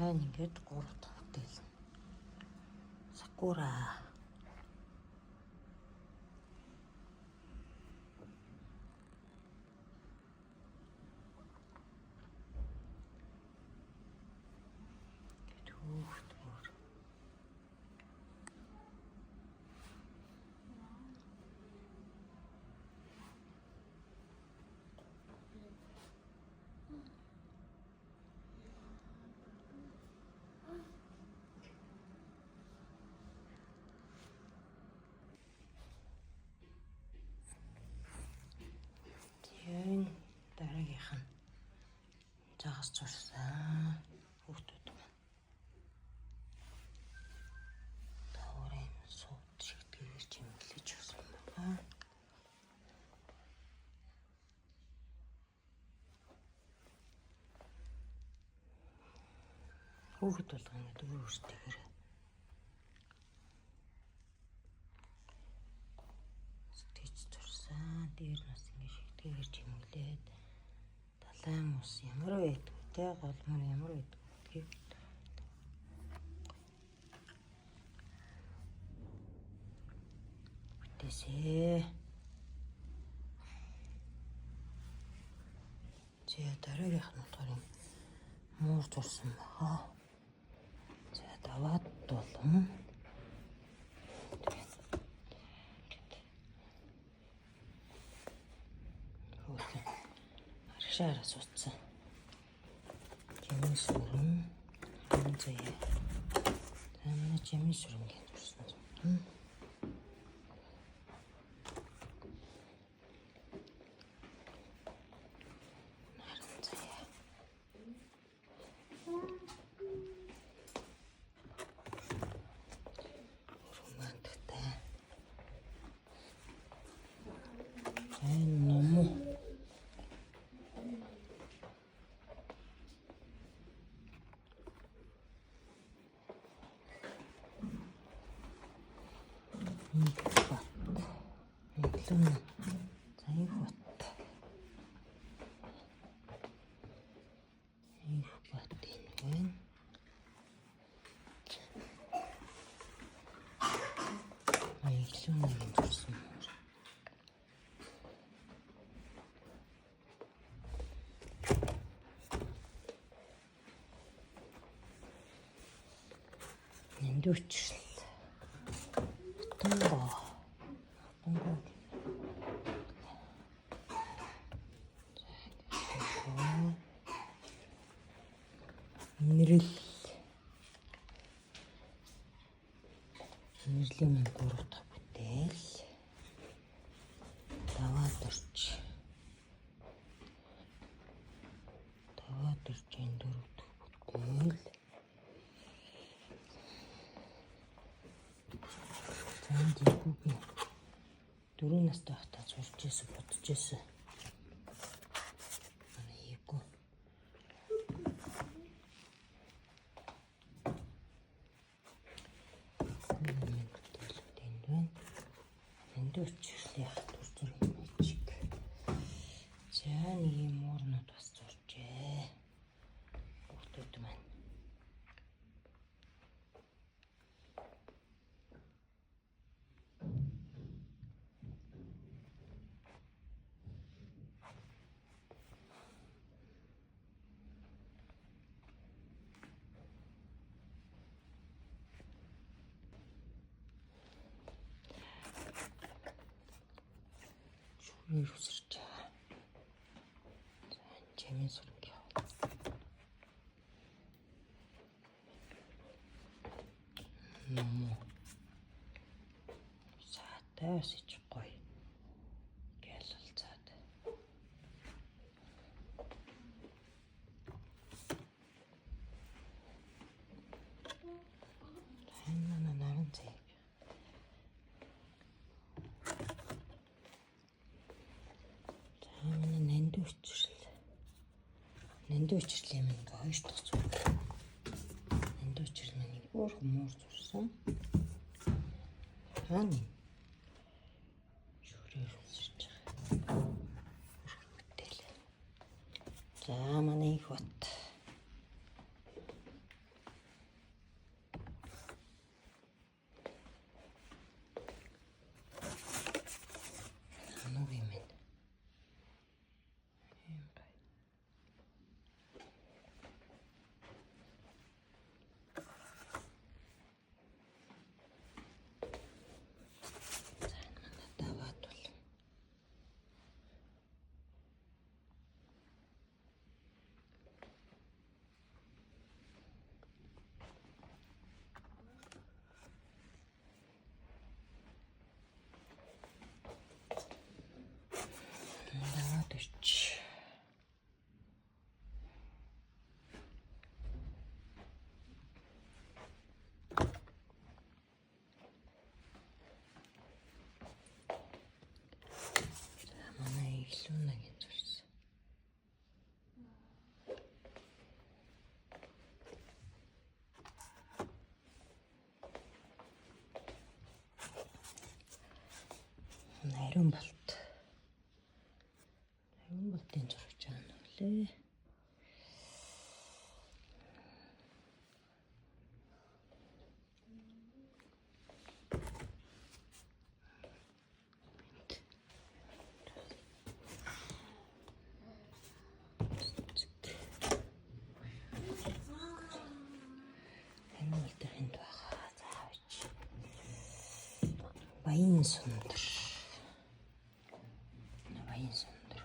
Сайн ингээд 3 дахь бүтээл. Сакура. Тэгээд дараагийнх нь загас зурсан хүүхдүүд маань. Таурын сууд шиг тэгэрч юм хэлж өгсөн байна. Хүүхэд болгоо ингээд өөрсдөө стич зурсан. Дээр нас ингээд шигтгэж хэмгэлээд далайн ус ямар байдгүй те, гол мөр ямар байдгүй гэдгийг бүтээсээ. За дараагийнх нь болохоор муур зурсан баха. За даваад болон аргашаараас утсан. Жимийн сүрэн заяа. Тамна жимийн сүрэн гэж зурсан. Нэмдүүчл тонго нэрлийн 3 дахь бүтээл даваад орч 4 дахь бүтээл Дийгүүгээ 4 настай хатаа зурж ирсэн, бодож ирсэн. Аяагүй. Энд байна. Энд өчрлээ хатур зургийн мэжиг. За нэг юм уурнууд бас зуржээ. Хүүхдүүд маань. Үсэрч байгаа. За чимээ сүрэг яваа. Саатай осиж гоё. Гялалцаад. Ханна наран зээг. Нэмдүүчл юм ингээ 2 дахь зүрх. Нэмдүүчл нэг өөр муур зурсан. Хаана шүрээр үсэрч байгаа. Бүтээл. За манай их бат. 40. Манай Илүүнагийн зурсан. Нарийн болт. Нарийн болтын зурж байгаа нь үлээ. Баян сундар. Баян сундар.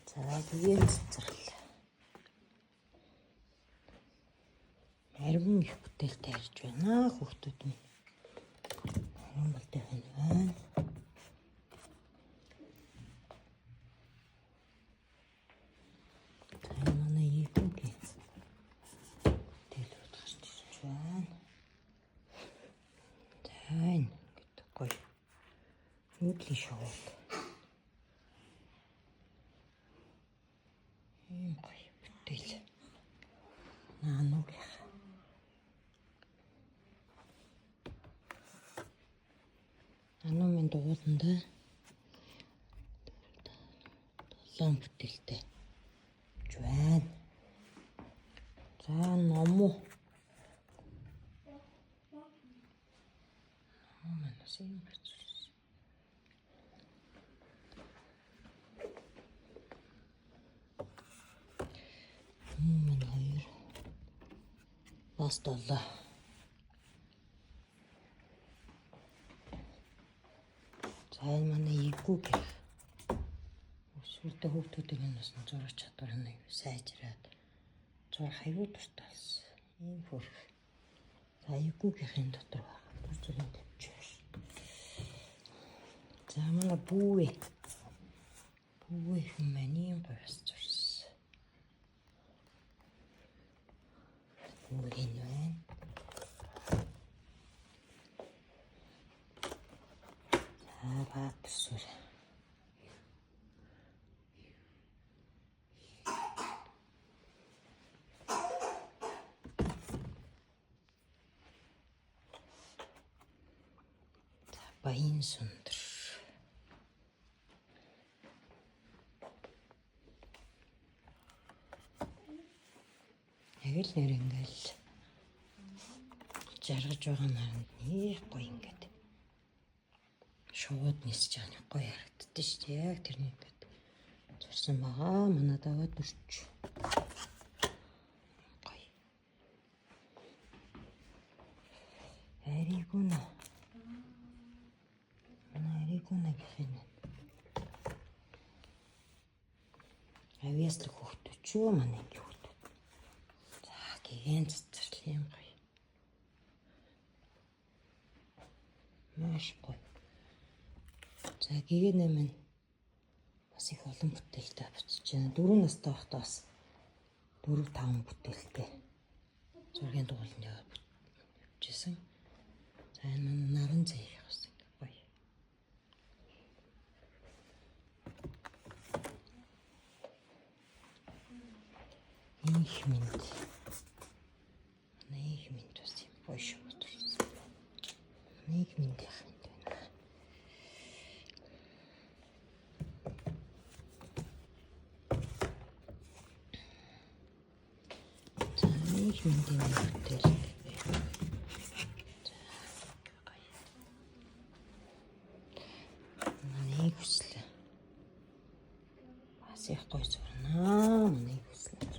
За тэгээд цэцэрлээ. Арвин их бүтээлтэй харж байна хүүхдүүд минь. Арвин болтойх нь байна. Нүүдлийн шоуд. Ийм гоё бүтээл. Наануугийнх. Ануу минь дууланда 7 бүтээлтэй байна. За номоо. Манаас юм байна. Хоёр. Бас 7. За энэ манай игүү гэх. Өсвөртэй хүүхдүүдийг нас нь зурж чадвар нь сайжраад зурх аюу дуртай болсон. Ийм хөрх. За игүүгийн дотор баг. Зүрийн төвчөөш. За манай бүүвээ. Бүүвээ хүмүүс ийм гоё бас зурсан. Бүүвээ нь байна. За баг төсвөр. Баян сундар. Яг л нэр ингээл жаргаж байгаа наранд нэг гоё ингээд шууд нисэж байгаа нэг гоё харагддаг шүү дээ. Яг тэрний ингээд зурсан байгаа. Манай даваа дүрч. Гоё. Аригуна. Аригуна гэх юм. Авьяаслах хүүхдүүд ч юу манай ингэ хүүхдүүд. За гэгэн цэцэрлээ юм гоё. Маш гоё. За гэгэнэ минь бас их олон бүтээлтэй авчиж байна. 4 настай байхдаа бас 4-5 бүтээлтэй зургийн дугууланд явжсэн. За энэ манай наран зээх бас гоё. Их минь. Нэг минь бас юм гоё шүү. Нэг минь яах юм бэ? За нэг минь бүтээл. Нэг хүслээ. Бас их гоё зурнаа. Нэг хүслээ.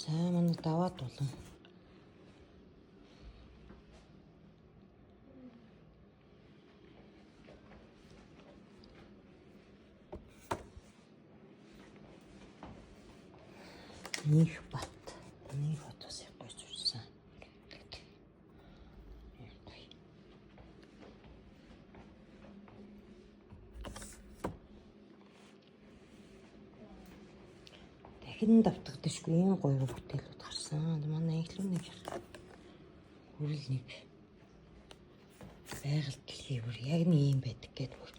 За манай даваа дулан. Них бат. Нэг хотоос их гоё зурсан. Дахин давтагдашгүй ийм гоё бүтээлүүд гарсан. Манай ихлүү нэг хүрэл нэг байгаль дэлхий бүр яг нэг юм байдаг гэдэг бүр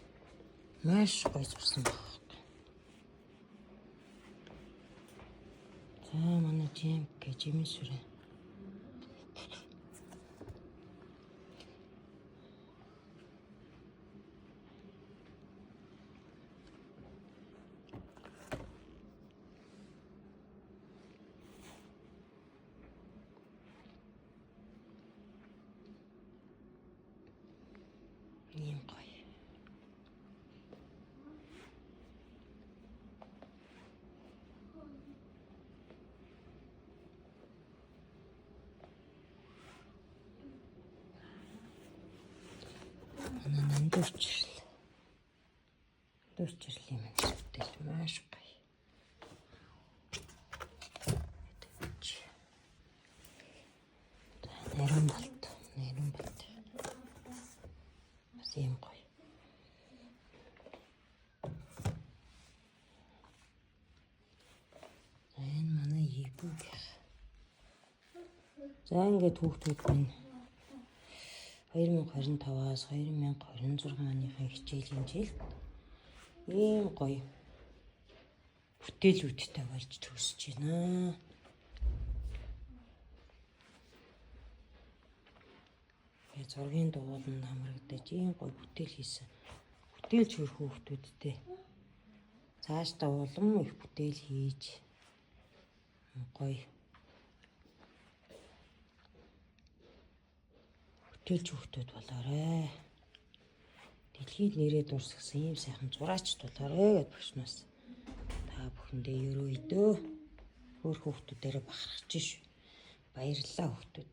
маш гоё зурсан баг. За манай жим гэж юм сүрэ. Ийм гоё. Манай нандуурчрал. Нандуурчрал юм бүтээл маш гоё. Нэрэн болт. Бас ийм гоё. Энэ манай ебүг. За ингээд хүүхдүүд минь 2025-аас 2026 оныхын хичээлийн жилд ийм гоё бүтээлүүдтэй болж төгсөж байна. Зургийн дугууланд хамрагдаж ийм гоё бүтээл хийсэн. Бүтээлч хөр хүүхдүүдтэй цаашдаа улам их бүтээл хийж гоё бүтээлч хүүхдүүд болоорой. Дэлхийд нэрээ дурсгасан ийм сайхан зураачд болоорой гэж бушнаас та бүхэндээ ерөөдөө өөр хүүхдүүдээрээ бахархаж ш. Баярлалаа хүүхдүүд.